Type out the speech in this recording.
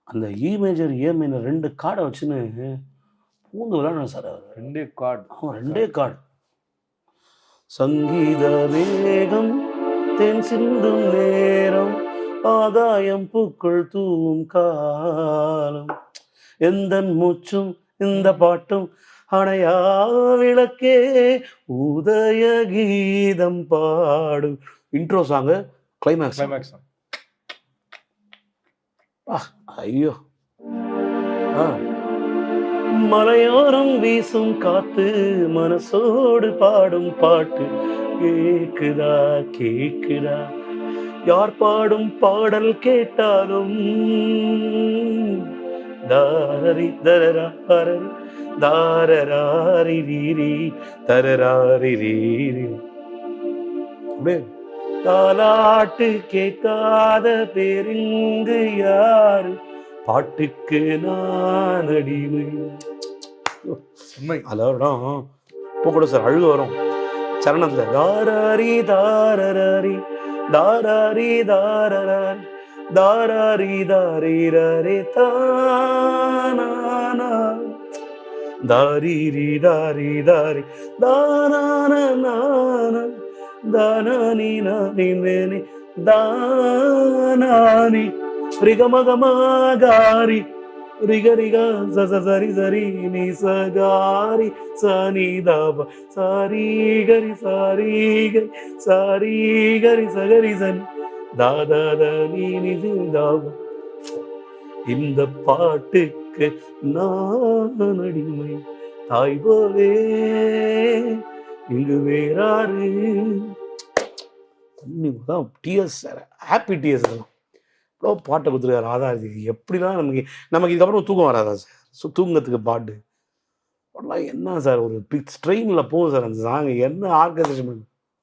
அந்த இ மேஜர், ஏ மைனர் 2 கார்ட வச்சுன்னு பூந்து விளையாடணும் சார் அவரு. 2 கார்டு. ஆமா 2 கார்டு. சங்கீத மேகம் தென் சிந்தும் நேரம், ஆகாயம் பூக்கள் தூவும் காலம், எந்தன் மூச்சும் இந்த பாட்டும் அணையா விளக்கே உதய கீதம் பாடு. Intro song, climax. ஐயோ. மலையோரம் வீசும் காத்து மனசோடு பாடும் பாட்டு கேக்குதா கேக்குதா, யார் பாடும் பாடல் கேட்டாலும் தாரரி தரராரி தாரராரி ரீரி தரராரி ரீரி. தாலாட்டு கேட்காத பேரிங்கு யாரு, பாட்டுக்கு நான் அடிமை. அதோடம் இப்போ கூட சார் அழுக வரும் சரணத்துல. தாராரி தாரராரி தாராரி தாரராரி தாராரி தாரி ரே தானா தாரி தாரி தாரி தானா தானானி நானி மேனி தானானி ரிகமகமாகாரி ரிக ரிக சரி சரி நீ சகாரி சனி தாப சாரி கரி சாரி கரி சாரி கரி சகரி சனி தாதாத நீ தாப. இந்த பாட்டுக்கு நான் அடிமை, தாய் போலே இங்கு வேறாரு. தான் டிஎஸ் சார், ஹாப்பி டிஎஸ் தான் இவ்வளோ பாட்டை கொடுத்துருக்காரு ஆதாரத்துக்கு. எப்படிலாம் நமக்கு இதுக்கப்புறம் தூக்கம் வராதா சார்? ஸோ தூங்கத்துக்கு பாட்டு என்ன சார், ஒரு ட்ரெயினில் போகும் சார் அந்த சாங், என்ன ஆர்கனைசேஷன்